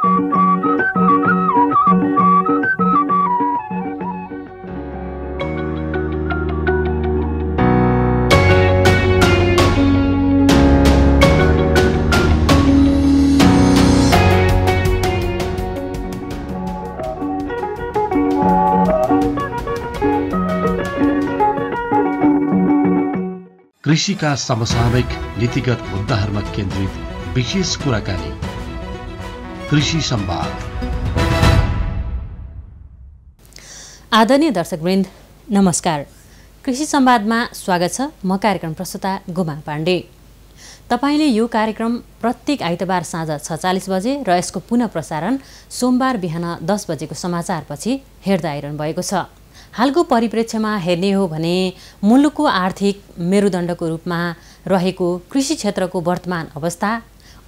कृषिका समसामयिक नीतिगत मुद्दाहरूमा केन्द्रित विशेष कुराकानी कृषि संवाद। आदरणीय दर्शकवृन्द नमस्कार। कृषि संवादमा स्वागत छ। म कार्यक्रम प्रस्तुता गुमा पाण्डे। तपाईले यो कार्यक्रम प्रत्येक आइतबार साँझ 6:40 बजे र यसको पुनः प्रसारण सोमबार बिहान 10 बजेको समाचारपछि हेर्दै आइरहनु भएको छ। हालको परिप्रेक्ष्यमा हेर्ने हो भने मुलुकको आर्थिक मेरुदण्डको रूपमा रहेको कृषि क्षेत्रको वर्तमान अवस्था,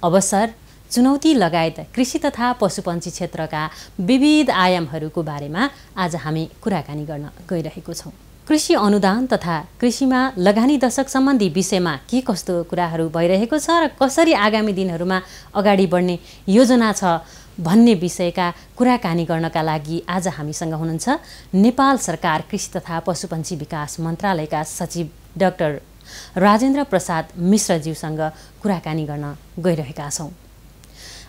अवसर, चुनौती लगायत कृषि तथा पशुपन्छी क्षेत्रका विविध आयामहरूको बारेमा आज हामी कुराकानी गर्न गइरहेको छौँ। कृषि अनुदान तथा कृषिमा लगानी दशक सम्बन्धी विषयमा के कस्तो कुराहरू भइरहेको छ र कसरी आगामी दिनहरूमा अगाडि बढ्ने योजना छ भन्ने विषयका कुराकानी गर्नका लागि आज हामीसँग हुनुहुन्छ नेपाल सरकार कृषि तथा पशुपन्छी विकास मन्त्रालयका सचिव डाक्टर राजेन्द्र प्रसाद मिश्रज्यूसँग कुराकानी गर्न गइरहेका छौँ।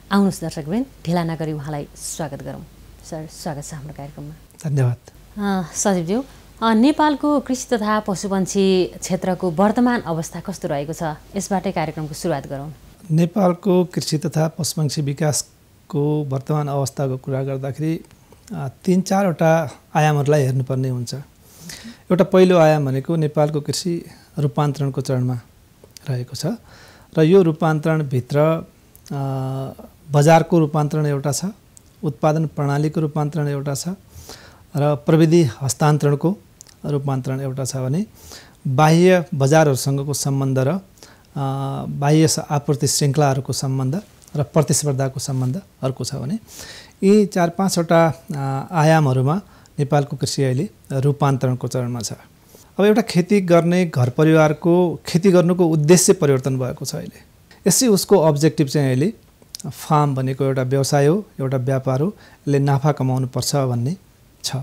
आउनुहोस् दर्शकवृन्द, ढिला नगरी उहाँलाई स्वागत गरौँ। सर, स्वागत छ हाम्रो कार्यक्रममा। धन्यवाद। सचिवज्यू, नेपालको कृषि तथा पशुपन्छी क्षेत्रको वर्तमान अवस्था कस्तो रहेको छ, यसबाटै कार्यक्रमको सुरुवात गरौँ। नेपालको कृषि तथा पशुपन्छी विकासको वर्तमान अवस्थाको कुरा गर्दाखेरि 3-4वटा आयामहरूलाई हेर्नुपर्ने हुन्छ। एउटा पहिलो आयाम भनेको नेपालको कृषि रूपान्तरणको चरणमा रहेको छ र यो रूपान्तरणभित्र बजारको रूपान्तरण एउटा छ, उत्पादन प्रणालीको रूपान्तरण एउटा छ र प्रविधि हस्तान्तरणको रूपान्तरण एउटा छ भने बाह्य बजारहरूसँगको सम्बन्ध र बाह्य आपूर्ति श्रृङ्खलाहरूको सम्बन्ध र प्रतिस्पर्धाको सम्बन्ध अर्को छ भने यी 4-5वटा आयामहरूमा नेपालको कृषि अहिले रूपान्तरणको चरणमा छ। अब एउटा खेती गर्ने घर परिवारको खेती गर्नुको उद्देश्य परिवर्तन भएको छ अहिले। यसै उसको अब्जेक्टिभ चाहिँ अहिले फार्म भनेको एउटा व्यवसाय हो, एउटा व्यापार हो, यसले नाफा कमाउनु पर्छ भन्ने छ।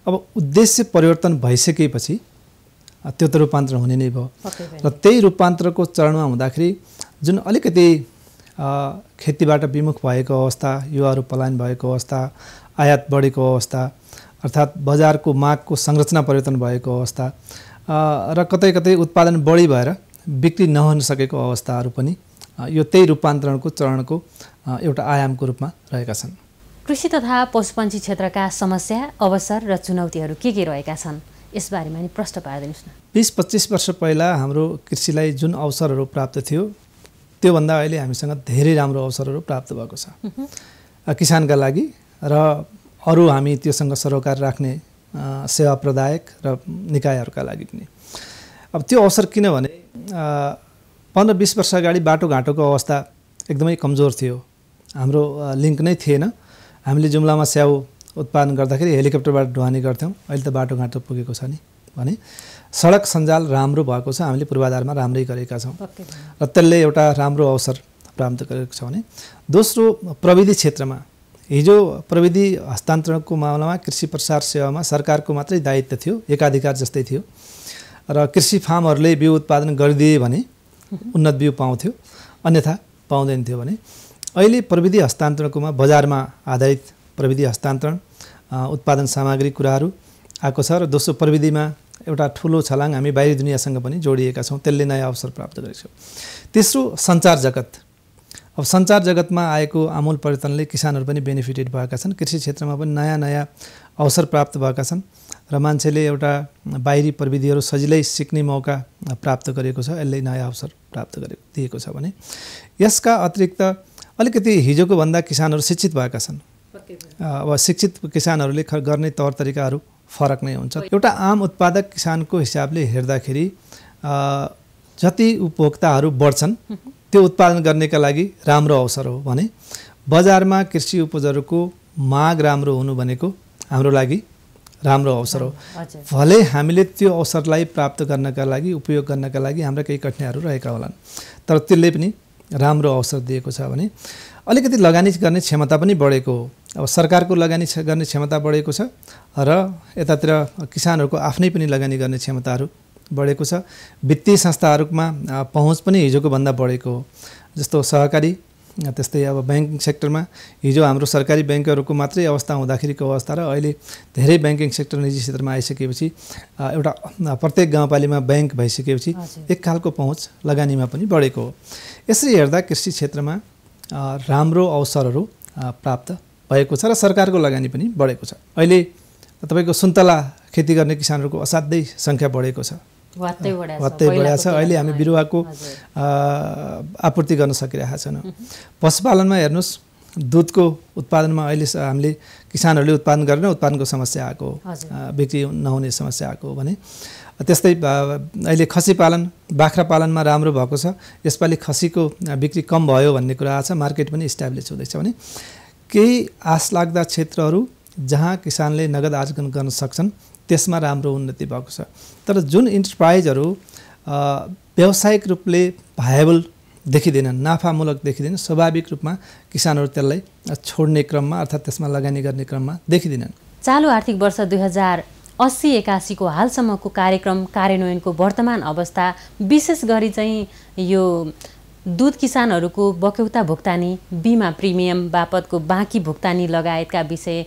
अब उद्देश्य परिवर्तन भइसकेपछि त्यो त रूपान्तरण हुने नै भयो र त्यही रूपान्तरणको चरणमा हुँदाखेरि जुन अलिकति खेतीबाट विमुख भएको अवस्था, युवाहरू पलायन भएको अवस्था, आयात बढेको अवस्था अर्थात् बजारको मागको संरचना परिवर्तन भएको अवस्था र कतै कतै उत्पादन बढी भएर बिक्री नहुन सकेको अवस्थाहरू पनि यो त्यही रूपान्तरणको चरणको एउटा आयामको रूपमा रहेका छन्। कृषि तथा पशुपन्छी क्षेत्रका समस्या, अवसर र चुनौतीहरू के रहेका छन्, यसबारेमा नि प्रश्न पारिदिनुहोस् न। 20-25 वर्ष पहिला हाम्रो कृषिलाई जुन अवसरहरू प्राप्त थियो त्योभन्दा अहिले हामीसँग धेरै राम्रो अवसरहरू प्राप्त भएको छ किसानका लागि र अरू हामी त्योसँग सरोकार राख्ने सेवा प्रदायक र निकायहरूका लागि पनि। अब त्यो अवसर किनभने 15-20 वर्ष अगाडि बाटोघाटोको अवस्था एकदमै कमजोर थियो, हाम्रो लिङ्क नै थिएन। हामीले जुम्लामा स्याउ उत्पादन गर्दाखेरि हेलिकप्टरबाट ढुवानी गर्थ्यौँ, अहिले त बाटोघाटो पुगेको छ नि भने सडक सञ्जाल राम्रो भएको छ, हामीले पूर्वाधारमा राम्रै गरेका छौँ र त्यसले एउटा राम्रो अवसर प्राप्त गरेको छ भने दोस्रो प्रविधि क्षेत्रमा हिजो प्रविधि हस्तान्तरणको मामलामा कृषि प्रसार सेवामा सरकारको मात्रै दायित्व थियो, एकाधिकार जस्तै थियो र कृषि फार्महरूले बिउ उत्पादन गरिदिए भने उन्नत बिउ पाउँथ्यो, अन्यथा पाउँदैन थियो भने अहिले प्रविधि हस्तान्तरणकोमा बजारमा आधारित प्रविधि हस्तान्तरण उत्पादन सामग्री कुराहरू आएको छ र दोस्रो प्रविधिमा एउटा ठुलो छलाङ हामी बाहिरी दुनियाँसँग पनि जोडिएका छौँ, त्यसले नयाँ अवसर प्राप्त गरेको छ। तेस्रो सञ्चार जगत। अब सञ्चार जगतमा आएको आमूल परिवर्तनले किसानहरू पनि बेनिफिटेड भएका छन्, कृषि क्षेत्रमा पनि नयाँ नयाँ अवसर प्राप्त भएका छन् र मान्छेले एउटा बाहिरी प्रविधिहरू सजिलै सिक्ने मौका प्राप्त गरेको छ, यसले नयाँ अवसर प्राप्त दिएको छ भने यसका अतिरिक्त अलिकति हिजोको भन्दा किसानहरू शिक्षित भएका छन्। अब शिक्षित किसानहरूले गर्ने तौर तरिकाहरू फरक नै हुन्छ। एउटा आम उत्पादक किसानको हिसाबले हेर्दाखेरि जति उपभोक्ताहरू बढ्छन् त्यो उत्पादन गर्नका लागि राम्रो अवसर हो भने बजारमा कृषि उपजहरूको माग राम्रो हुनु भनेको हाम्रो लागि राम्रो अवसर हो। भले हामीले त्यो अवसरलाई प्राप्त गर्नका लागि उपयोग गर्नका लागि हाम्रा केही कठिनाइहरू रहेका होलान्, तर त्यसले पनि राम्रो अवसर दिएको छ भने अलिकति लगानी गर्ने क्षमता पनि बढेको हो। अब सरकारको लगानी गर्ने क्षमता बढेको छ र यतातिर किसानहरूको आफ्नै पनि लगानी गर्ने क्षमताहरू बढेको छ। वित्तीय संस्थाहरूमा पहुँच पनि हिजोको भन्दा बढेको हो। जस्तो सहकारी, त्यस्तै अब ब्याङ्किङ सेक्टरमा हिजो हाम्रो सरकारी ब्याङ्कहरूको मात्रै अवस्था हुँदाखेरिको अवस्था र अहिले धेरै ब्याङ्किङ सेक्टर निजी क्षेत्रमा आइसकेपछि एउटा प्रत्येक गाउँपालिकामा ब्याङ्क भइसकेपछि एक खालको पहुँच लगानीमा पनि बढेको हो। यसरी हेर्दा कृषि क्षेत्रमा राम्रो अवसरहरू प्राप्त भएको छ र सरकारको लगानी पनि बढेको छ। अहिले तपाईँको सुन्तला खेती गर्ने किसानहरूको असाध्यै सङ्ख्या बढेको छ, वात्तै बढाएको छ। अहिले हामी बिरुवाको आपूर्ति गर्न सकिरहेका छैनौँ। पशुपालनमा हेर्नुहोस्, दुधको उत्पादनमा अहिले हामीले किसानहरूले उत्पादन गरेर उत्पादनको समस्या आएको हो, बिक्री नहुने समस्या आएको हो भने त्यस्तै अहिले खसी पालन, बाख्रा पालनमा राम्रो भएको छ। यसपालि खसीको बिक्री कम भयो भन्ने कुरा आएको छ, मार्केट पनि इस्टाब्लिस हुँदैछ भने केही आश लाग्दा क्षेत्रहरू जहाँ किसानले नगद आर्जन गर्न सक्छन् त्यसमा राम्रो उन्नति भएको छ। तर जुन इन्टरप्राइजहरू व्यावसायिक रूपले भायबल देखिँदैनन्, नाफामूलक देखिँदैन, स्वाभाविक रूपमा किसानहरू त्यसलाई छोड्ने क्रममा अर्थात् त्यसमा लगानी गर्ने क्रममा देखिँदैनन्। चालु आर्थिक वर्ष 2080-81 को हालसम्मको कार्यक्रम कार्यान्वयनको वर्तमान अवस्था, विशेष गरी चाहिँ यो दुध किसानहरूको बक्यौता भुक्तानी, बिमा प्रिमियम बापतको बाँकी भुक्तानी लगायतका विषय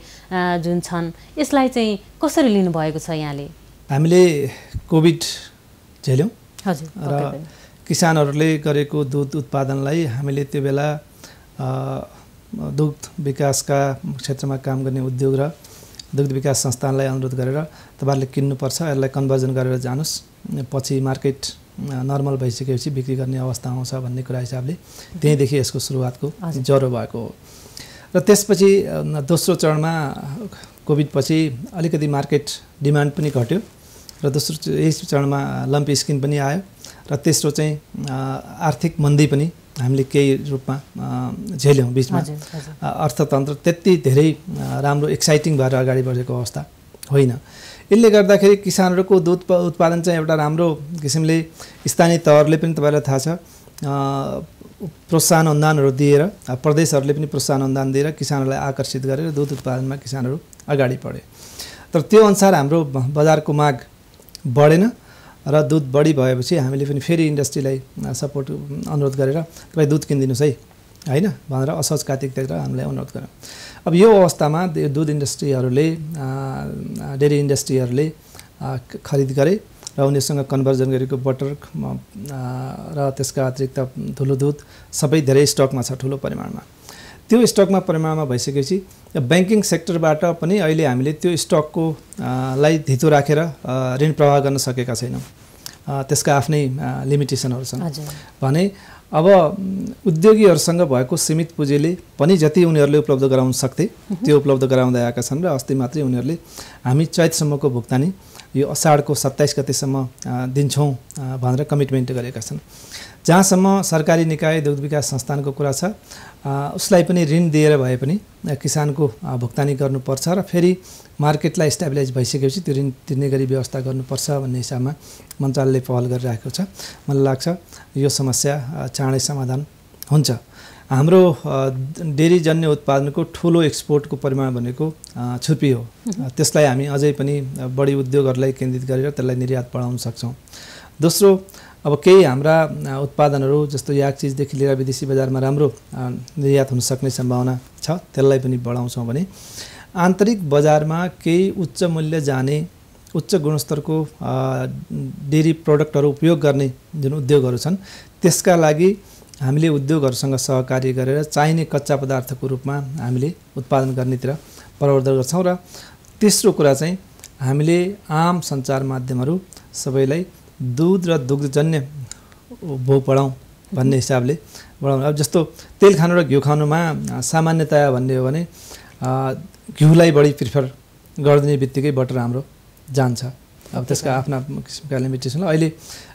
जुन छन्, यसलाई चाहिँ कसरी लिनुभएको छ यहाँले? हामीले कोभिड झेल्यौँ। हजुर। र किसानहरूले गरेको दुध उत्पादनलाई हामीले त्यो बेला दुग्ध विकासका क्षेत्रमा काम गर्ने उद्योग र दुग्ध विकास संस्थानलाई अनुरोध गरेर तपाईँहरूले किन्नुपर्छ, यसलाई कन्भर्जन गरेर जानुहोस्, पछि मार्केट नर्मल भइसकेपछि बिक्री गर्ने अवस्था आउँछ भन्ने कुरा हिसाबले त्यहीँदेखि यसको सुरुवातको ज्वरो भएको हो। र त्यसपछि दोस्रो चरणमा कोभिडपछि अलिकति मार्केट डिमान्ड पनि घट्यो र दोस्रो यही चरणमा लम्पी स्किन पनि आयो र तेस्रो चाहिँ आर्थिक मन्दी पनि हामीले केही रूपमा झेल्यौँ। बिचमा अर्थतन्त्र त्यति धेरै राम्रो एक्साइटिङ भएर अगाडि बढेको अवस्था होइन। यसले गर्दाखेरि किसानहरूको दुध उत्पादन चाहिँ एउटा राम्रो किसिमले स्थानीय तहहरूले पनि तपाईँलाई थाहा छ प्रोत्साहन अनुदानहरू दिएर, प्रदेशहरूले पनि प्रोत्साहन अनुदान दिएर किसानहरूलाई आकर्षित गरेर दुध उत्पादनमा किसानहरू अगाडि बढे। तर त्यो अनुसार हाम्रो बजारको माग बढेन र दुध बढी भएपछि हामीले पनि फेरि इन्डस्ट्रीलाई सपोर्ट अनुरोध गरेर तपाईँ दुध किनिदिनुहोस् है होइन भनेर असहज कार्तिक देखेर हामीलाई अनुरोध गऱ्यौँ। अब यो अवस्थामा दुध इन्डस्ट्रीहरूले, डेरी इन्डस्ट्रीहरूले खरिद गरे र उनीहरूसँग कन्भर्जन गरेको बटर र त्यसका अतिरिक्त ठुलो दुध सबै धेरै स्टकमा छ, ठुलो परिमाणमा। त्यो स्टकमा परिमाणमा भइसकेपछि ब्याङ्किङ सेक्टरबाट पनि अहिले हामीले त्यो स्टकको लाई धितो राखेर ऋण प्रवाह गर्न सकेका छैनौँ। त्यसका आफ्नै लिमिटेसनहरू छन् भने अब उद्योगीहरूसँग भएको सीमित पुँजीले पनि जति उनीहरूले उपलब्ध गराउन सक्थे त्यो उपलब्ध गराउँदै आएका छन् र अस्ति मात्रै उनीहरूले हामी चैतसम्मको भुक्तानी यो असाढको 27 गतेसम्म दिन्छौँ भनेर कमिटमेन्ट गरेका छन्। जहाँसम्म सरकारी निकाय दुग्ध विकास संस्थानको कुरा छ उसलाई पनि ऋण दिएर भए पनि किसानको भुक्तानी गर्नुपर्छ र फेरि मार्केटलाई स्टेबलाइज भइसकेपछि त्यो ऋण तिर्ने गरी व्यवस्था गर्नुपर्छ भन्ने हिसाबमा मन्त्रालयले पहल गरिरहेको छ। मलाई लाग्छ यो समस्या चाँडै समाधान हुन्छ। हाम्रो डेरीजन्य उत्पादनको ठुलो एक्सपोर्टको परिमाण भनेको छुर्पी हो। त्यसलाई हामी अझै पनि बढी उद्योगहरूलाई केन्द्रित गरेर त्यसलाई निर्यात बढाउन सक्छौँ। दोस्रो, अब केही हाम्रा उत्पादनहरू जस्तो याक चिजदेखि लिएर विदेशी बजारमा राम्रो निर्यात हुन सक्ने सम्भावना छ, त्यसलाई पनि बढाउँछौँ भने आन्तरिक बजारमा केही उच्च मूल्य जाने, उच्च गुणस्तरको डेरी प्रोडक्टहरू उपयोग गर्ने जुन उद्योगहरू छन् त्यसका लागि हामीले उद्योगहरूसँग सहकार्य गरेर चाहिने कच्चा पदार्थको रूपमा हामीले उत्पादन गर्नेतिर प्रवर्धन गर्छौँ। र तेस्रो कुरा चाहिँ हामीले आम सञ्चार माध्यमहरू सबैलाई दुध र दुग्धजन्य भोग बढाउँ भन्ने हिसाबले बढाउनु। अब जस्तो तेल खानु र घिउ खानुमा सामान्यतया भन्ने हो भने घिउलाई बढी प्रिफर गरिदिने बित्तिकै बटर हाम्रो जान्छ। अब त्यसका आफ्ना किसिमका लिमिटेसन अहिले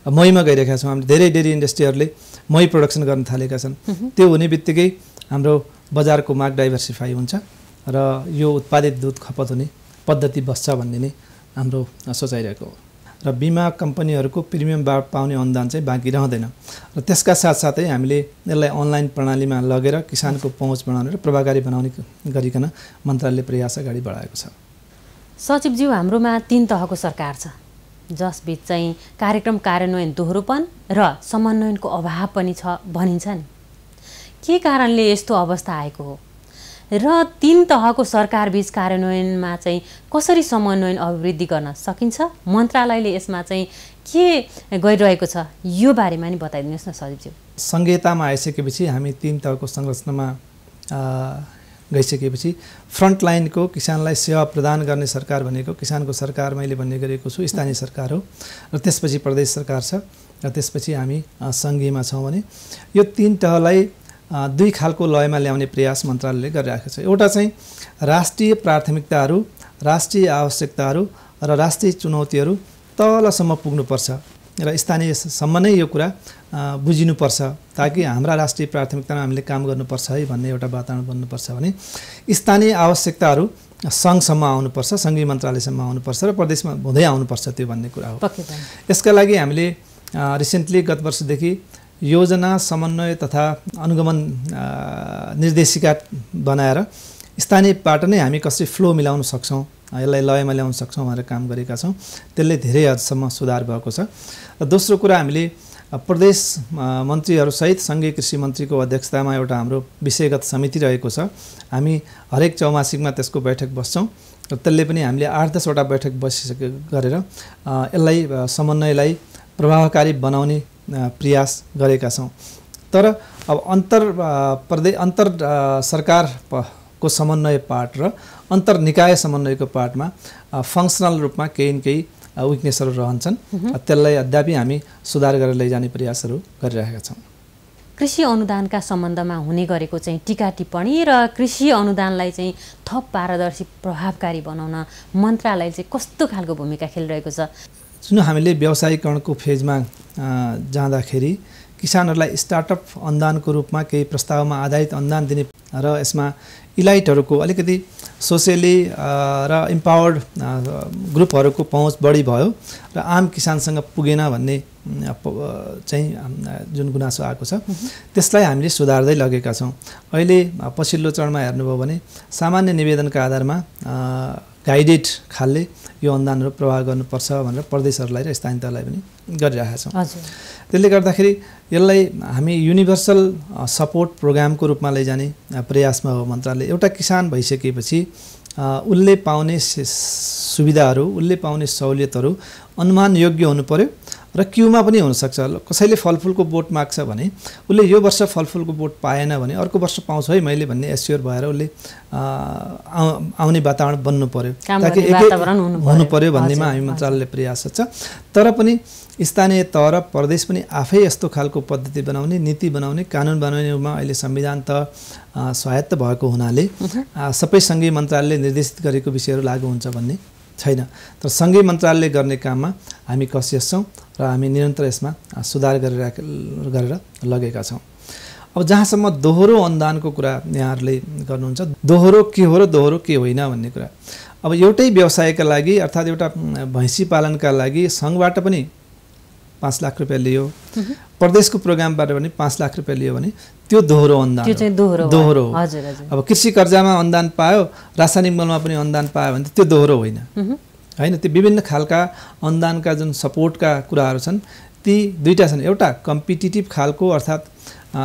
महीमा गइरहेका छौँ। हामीले धेरै डेरी इन्डस्ट्रीहरूले मही प्रोडक्सन गर्न थालेका छन्। त्यो हुने बित्तिकै हाम्रो बजारको माग डाइभर्सिफाई हुन्छ र यो उत्पादित दुध खपत हुने पद्धति बस्छ भन्ने नै हाम्रो सोचाइरहेको हो। र बिमा कम्पनीहरूको प्रिमियम पाउने अनुदान चाहिँ बाँकी रहँदैन। र त्यसका साथसाथै हामीले यसलाई अनलाइन प्रणालीमा लगेर किसानको पहुँच बढाउने र प्रभावकारी बनाउने गरिकन मन्त्रालयले प्रयास अगाडि बढाएको छ। सचिवज्यू, हाम्रोमा 3 तहको सरकार छ, जसबीच चाहिँ कार्यक्रम कार्यान्वयन दोहोरोपन र समन्वयनको अभाव पनि छ भनिन्छ नि। के कारणले यस्तो अवस्था आएको हो र 3 तहको सरकारबीच कार्यान्वयनमा चाहिँ कसरी समन्वयन अभिवृद्धि गर्न सकिन्छ? मन्त्रालयले यसमा चाहिँ के गरिरहेको छ, यो बारेमा नि बताइदिनुहोस् न सचिवज्यू। संहितामा आइसकेपछि हामी 3 तहको संरचनामा गइसकेपछि फ्रन्टलाइनको किसानलाई सेवा प्रदान गर्ने सरकार भनेको किसानको सरकार मैले भन्ने गरेको छु, स्थानीय सरकार हो। र त्यसपछि प्रदेश सरकार छ र त्यसपछि हामी सङ्घीयमा छौँ भने यो 3 तहलाई 2 खालको लयमा ल्याउने प्रयास मन्त्रालयले गरिरहेको छ। एउटा चाहिँ राष्ट्रिय प्राथमिकताहरू, राष्ट्रिय आवश्यकताहरू र राष्ट्रिय चुनौतीहरू तलसम्म पुग्नुपर्छ र स्थानीयसम्म नै यो कुरा बुझिनुपर्छ, ताकि हाम्रा राष्ट्रिय प्राथमिकतामा हामीले काम गर्नुपर्छ है भन्ने एउटा वातावरण बन्नुपर्छ भने स्थानीय आवश्यकताहरू सङ्घसम्म आउनुपर्छ, सङ्घीय मन्त्रालयसम्म आउनुपर्छ र प्रदेशमा हुँदै आउनुपर्छ, त्यो भन्ने कुरा हो। यसका लागि हामीले रिसेन्टली गत वर्षदेखि योजना समन्वय तथा अनुगमन निर्देशिका बनाएर स्थानीयबाट नै हामी कसरी फ्लो मिलाउन सक्छौँ, यसलाई लयमा ल्याउन सक्छौँ भनेर काम गरेका छौँ। त्यसले धेरै हदसम्म सुधार भएको छ। र दोस्रो कुरा, हामीले प्रदेश मन्त्रीहरूसहित सङ्घीय कृषि मन्त्रीको अध्यक्षतामा एउटा हाम्रो विषयगत समिति रहेको छ। हामी हरेक चौमासिकमा त्यसको बैठक बस्छौँ र त्यसले पनि हामीले 8-10 वटा बैठक गरेर यसलाई समन्वयलाई प्रभावकारी बनाउने प्रयास गरेका छौँ। तर अब अन्तर सरकारको समन्वय पार्ट र अन्तर निकाय समन्वयको पार्टमा फङ्सनल रूपमा केही न केही विकनेसहरू रहन्छन्। त्यसलाई अद्यापि हामी सुधार गरेर लैजाने प्रयासहरू गरिरहेका छौँ। कृषि अनुदानका सम्बन्धमा हुने गरेको चाहिँ टीका टिप्पणी र कृषि अनुदानलाई चाहिँ थप पारदर्शी प्रभावकारी बनाउन मन्त्रालय चाहिँ कस्तो खालको भूमिका खेलिरहेको छ? जुन हामीले व्यावसायीकरणको फेजमा जाँदाखेरि किसानहरूलाई स्टार्टअप अनुदानको रूपमा केही प्रस्तावमा आधारित अनुदान दिने र यसमा इलाइटहरूको अलिकति सोसियली र इम्पावर्ड ग्रुपहरूको पहुँच बढी भयो र आम किसानसँग पुगेन भन्ने चाहिँ जुन गुनासो आएको छ त्यसलाई हामीले सुधार्दै लगेका छौँ। अहिले पछिल्लो चरणमा हेर्नुभयो भने सामान्य निवेदनका आधारमा गाइडेड खालले यो अनुदानहरू प्रवाह गर्नुपर्छ भनेर प्रदेशहरूलाई र स्थानीय तहलाई पनि गरिरहेका छौँ। त्यसले गर्दाखेरि यसलाई हामी युनिभर्सल सपोर्ट प्रोग्रामको रूपमा लैजाने प्रयासमा हो मन्त्रालय। एउटा किसान भइसकेपछि उसले पाउने सुविधाहरू, उसले पाउने सहुलियतहरू अनुमान योग्य हुनु पर्यो र क्यूमा पनि हुनसक्छ। कसैले फलफुलको बोट माग्छ भने उसले यो वर्ष फलफुलको बोट पाएन भने अर्को वर्ष पाउँछ है मैले भन्ने एस्योर भएर उसले आउने वातावरण बन्नु पर्यो, ताकि हुनु पर्यो भन्नेमा हामी मन्त्रालयले प्रयास छ। तर पनि स्थानीय तह र प्रदेश पनि आफै यस्तो खालको पद्धति बनाउने, नीति बनाउने, कानुन बनाउनेमा अहिले संविधान त स्वायत्त भएको हुनाले सबै सङ्घीय मन्त्रालयले निर्देशित गरेको विषयहरू लागू हुन्छ भन्ने छैन। तर सङ्घीय मन्त्रालयले गर्ने काममा हामी कसियस छौँ र हामी निरन्तर यसमा सुधार गरेर लगेका छौँ। अब जहाँसम्म दोहोरो अनुदानको कुरा यहाँहरूले गर्नुहुन्छ, दोहोरो के हो र दोहोरो के होइन भन्ने कुरा। अब एउटै व्यवसायका लागि अर्थात् एउटा भैँसी पालनका लागि सङ्घबाट पनि 5 लाख रुपियाँ लियो, प्रदेशको प्रोग्रामबाट पनि 5 लाख रुपियाँ लियो भने त्यो दोहोरो अनुदान, दोहोरो। अब कृषि कर्जामा अनुदान पायो, रासायनिक मलमा पनि अनुदान पायो भने त्यो दोहोरो होइन। त्यो विभिन्न खालका अनुदानका जुन सपोर्टका कुराहरू छन् ती दुईटा छन्। एउटा कम्पिटिटिभ खालको अर्थात्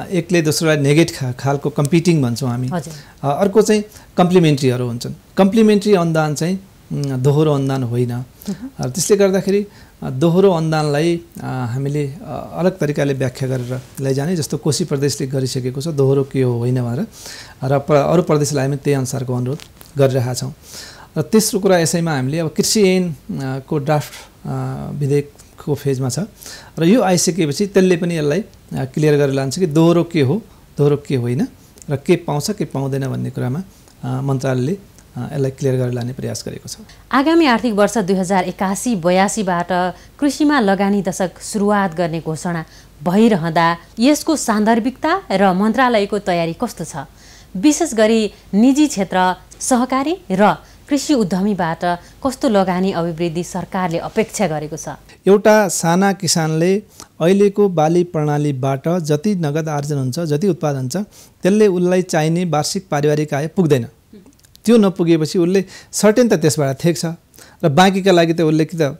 एकले दोस्रोलाई नेगेट खालको कम्पिटिङ भन्छौँ हामी, अर्को चाहिँ कम्प्लिमेन्ट्रीहरू हुन्छन्। कम्प्लिमेन्ट्री अनुदान चाहिँ दोहोरो अनुदान होइन। त्यसले गर्दाखेरि दोहोरो अनुदानलाई हामीले अलग तरिकाले व्याख्या गरेर लैजाने, जस्तो कोशी प्रदेशले गरिसकेको छ दोहोरो के हो होइन भनेर, र अरू प्रदेशलाई पनि त्यही अनुसारको अनुरोध गरिरहेका छौँ। र तेस्रो कुरा यसैमा हामीले अब कृषि ऐनको ड्राफ्ट विधेयकको फेजमा छ र यो आइसकेपछि त्यसले पनि यसलाई क्लियर गरेर लान्छ कि दोहोरो के हो, दोहोरो के होइन र के पाउँछ के पाउँदैन भन्ने कुरामा मन्त्रालयले यसलाई क्लियर गरेर लाने प्रयास गरेको छ। आगामी आर्थिक वर्ष 2081-82बाट कृषिमा लगानी दशक सुरुवात गर्ने घोषणा भइरहँदा यसको सान्दर्भिकता र मन्त्रालयको तयारी कस्तो छ? विशेष गरी निजी क्षेत्र, सहकारी र कृषि उद्यमीबाट कस्तो लगानी अभिवृद्धि सरकारले अपेक्षा गरेको छ? एउटा साना किसानले अहिलेको बाली प्रणालीबाट जति नगद आर्जन हुन्छ, जति उत्पादन हुन्छ, त्यसले उसलाई चाहिने वार्षिक पारिवारिक आय पुग्दैन। त्यो नपुगेपछि उसले सर्टेन त त्यसबाट थेक्छ र बाँकीका लागि त उसले कि त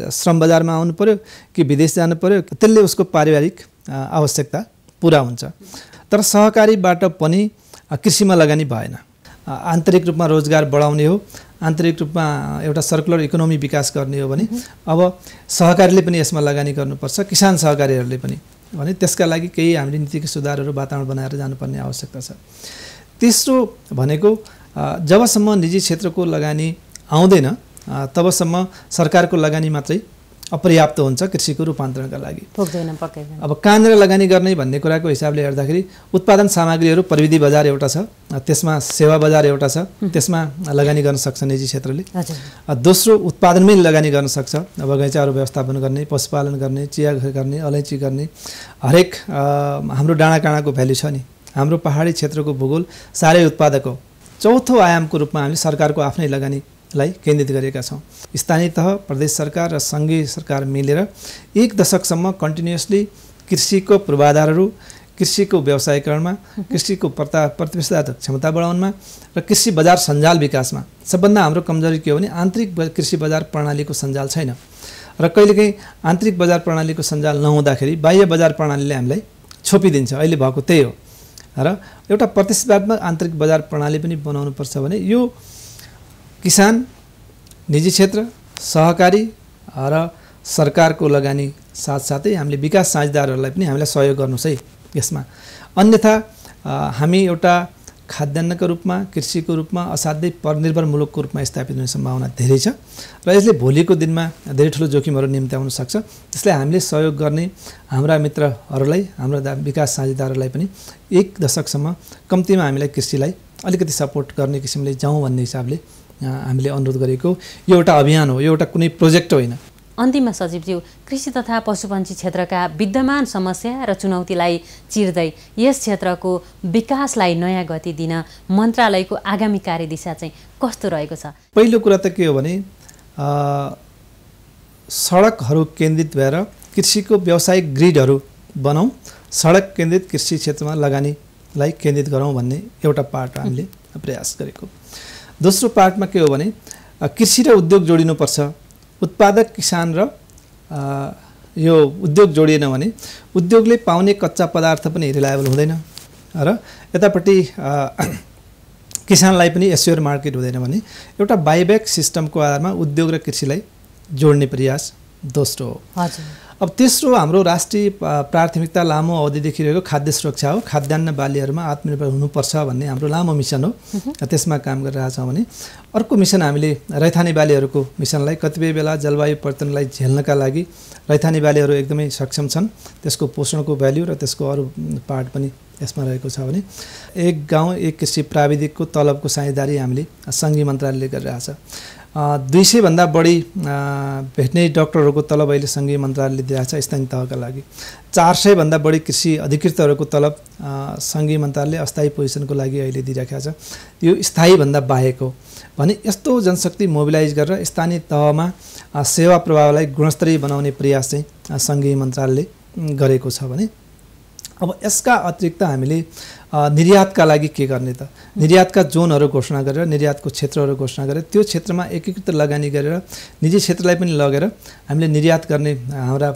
श्रम बजारमा आउनु पर्यो कि विदेश जानु पर्यो, त्यसले उसको पारिवारिक आवश्यकता पुरा हुन्छ। तर सहकारीबाट पनि कृषिमा लगानी भएन। आन्तरिक रूपमा रोजगार बढाउने हो, आन्तरिक रूपमा एउटा सर्कुलर इकोनोमी विकास गर्ने हो भने अब सहकारीले पनि यसमा लगानी गर्नुपर्छ, किसान सहकारीहरूले पनि। भने त्यसका लागि केही हामीले नीतिगत सुधारहरू वातावरण बनाएर जानुपर्ने आवश्यकता छ। तेस्रो भनेको जबसम्म निजी क्षेत्रको लगानी आउँदैन तबसम्म सरकारको लगानी मात्रै अपर्याप्त हुन्छ कृषिको रूपान्तरणका लागि। अब कहाँनिर लगानी गर्ने भन्ने कुराको हिसाबले हेर्दाखेरि उत्पादन सामग्रीहरू प्रविधि बजार एउटा छ, त्यसमा सेवा बजार एउटा छ, त्यसमा लगानी गर्न सक्छ निजी क्षेत्रले। दोस्रो उत्पादनमै लगानी गर्न सक्छ, बगैँचाहरू व्यवस्थापन गर्ने, पशुपालन गर्ने, चिया गर्ने, अलैँची गर्ने, हरेक हाम्रो डाँडाकाँडाको भ्यालु छ नि, हाम्रो पहाडी क्षेत्रको भूगोल साह्रै उत्पादक हो। चौथो आयामको रूपमा हामीले सरकारको आफ्नै लगानीलाई केन्द्रित गरेका छौँ। स्थानीय तह, प्रदेश सरकार र सङ्घीय सरकार मिलेर 1 दशकसम्म कन्टिन्युअसली कृषिको पूर्वाधारहरू, कृषिको व्यवसायीकरणमा, कृषिको प्रतिस्पर्धा क्षमता बढाउनमा र कृषि बजार सञ्जाल विकासमा। सबभन्दा हाम्रो कमजोरी के हो भने आन्तरिक कृषि बजार प्रणालीको सञ्जाल छैन र कहिलेकाहीँ आन्तरिक बजार प्रणालीको सञ्जाल नहुँदाखेरि बाह्य बजार प्रणालीले हामीलाई छोपिदिन्छ। अहिले भएको त्यही हो र एउटा प्रतिस्पर्धात्मक आन्तरिक बजार प्रणाली पनि बनाउनुपर्छ भने यो किसान, निजी क्षेत्र, सहकारी र सरकारको लगानी साथसाथै हामीले विकास साझेदारहरूलाई पनि हामीलाई सहयोग गर्नुहोस् है यसमा। अन्यथा हामी एउटा खाद्यान्नको रूपमा, कृषिको रूपमा असाध्यै परनिर्भर मुलुकको रूपमा स्थापित हुने सम्भावना धेरै छ र यसले भोलिको दिनमा धेरै ठुलो जोखिमहरू निम्त्याउन सक्छ। त्यसलाई हामीले सहयोग गर्ने हाम्रा मित्रहरूलाई, हाम्रा विकास साझेदारहरूलाई पनि 1 दशकसम्म कम्तीमा हामीलाई कृषिलाई अलिकति सपोर्ट गर्ने किसिमले जाउँ भन्ने हिसाबले हामीले अनुरोध गरेको यो एउटा अभियान हो, यो एउटा कुनै प्रोजेक्ट होइन। अन्तिममा सचिवज्यू, कृषि तथा पशुपन्छी क्षेत्रका विद्यमान समस्या र चुनौतीलाई चिर्दै यस क्षेत्रको विकासलाई नयाँ गति दिन मन्त्रालयको आगामी कार्यदिशा चाहिँ कस्तो रहेको छ? पहिलो कुरा त के हो भने सडकहरू केन्द्रित भएर कृषिको व्यावसायिक ग्रिडहरू बनाऊँ, सडक केन्द्रित कृषि क्षेत्रमा लगानीलाई केन्द्रित गरौँ भन्ने एउटा पार्ट हामीले प्रयास गरेको। दोस्रो पार्टमा के हो भने कृषि र उद्योग जोडिनुपर्छ। उत्पादक किसान र यो उद्योग जोडिएन भने उद्योगले पाउने कच्चा पदार्थ पनि रिलायबल हुँदैन र यतापट्टि किसानलाई पनि एस्योर मार्केट हुँदैन भने एउटा बाइब्याक सिस्टमको आधारमा उद्योग र कृषिलाई जोड्ने प्रयास दोस्रो हो। अब तेस्रो हाम्रो राष्ट्रिय प्राथमिकता लामो अवधिदेखि रहेको खाद्य सुरक्षा हो। खाद्यान्न बालीहरूमा आत्मनिर्भर हुनुपर्छ भन्ने हाम्रो लामो मिसन हो, त्यसमा काम गरिरहेछौँ भने अर्को मिसन हामीले रैथाने बालीहरूको मिसनलाई कतिपय बेला जलवायु परिवर्तनलाई झेल्नका लागि रैथाने बालीहरू एकदमै सक्षम छन्, त्यसको पोषणको भ्याल्यु र त्यसको अरू पार्ट पनि यसमा रहेको छ भने 1 गाउँ 1 कृषि प्राविधिकको तलबको साझेदारी हामीले सङ्घीय मन्त्रालयले गरिरहेछ। 200 भन्दा बढी भेटनेरी डाक्टरहरूको तलब अहिले सङ्घीय मन्त्रालयले दिएको छ स्थानीय तहका लागि। 400 भन्दा बढी कृषि अधिकृतहरूको तलब सङ्घीय मन्त्रालयले अस्थायी पोजिसनको लागि अहिले दिइराखेको छ। यो स्थायी भन्दा बाहेक हो भने यस्तो जनशक्ति मोबिलाइज गरेर स्थानीय तहमा सेवा प्रभावलाई गुणस्तरीय बनाउने प्रयास चाहिँ सङ्घीय मन्त्रालयले गरेको छ भने अब यसका अतिरिक्त हामीले निर्यातका लागि के गर्ने त? निर्यातका जोनहरू घोषणा गरेर, निर्यातको क्षेत्रहरू घोषणा गरेर त्यो क्षेत्रमा एकीकृत लगानी गरेर निजी क्षेत्रलाई पनि लगेर हामीले निर्यात गर्ने, हाम्रा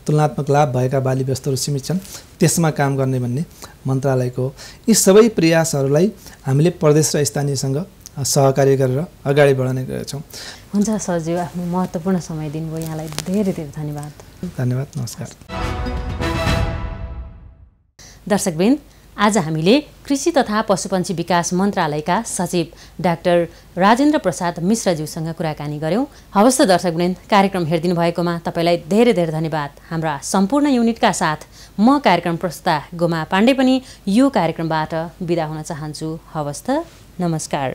तुलनात्मक लाभ भएका बाली वस्तुहरू सीमित छन् त्यसमा काम गर्ने भन्ने मन्त्रालयको हो। यी सबै प्रयासहरूलाई हामीले प्रदेश र स्थानीयसँग सहकार्य गरेर अगाडि बढाउने गरेका छौँ। हुन्छ सरज्यू, आफ्नो महत्त्वपूर्ण समय दिनुभयो, यहाँलाई धेरै धेरै धन्यवाद। धन्यवाद, नमस्कार। दर्शकवृन्द, आज हामीले कृषि तथा पशुपन्छी विकास मन्त्रालयका सचिव डाक्टर राजेन्द्र प्रसाद मिश्रज्यूसँग कुराकानी गऱ्यौँ। हवस् त दर्शकवृन्द, कार्यक्रम हेरिदिनु भएकोमा तपाईँलाई धेरै धेरै धन्यवाद। हाम्रा सम्पूर्ण युनिटका साथ म कार्यक्रम प्रस्तुता गोमा पाण्डे पनि यो कार्यक्रमबाट बिदा हुन चाहन्छु। हवस् त, नमस्कार।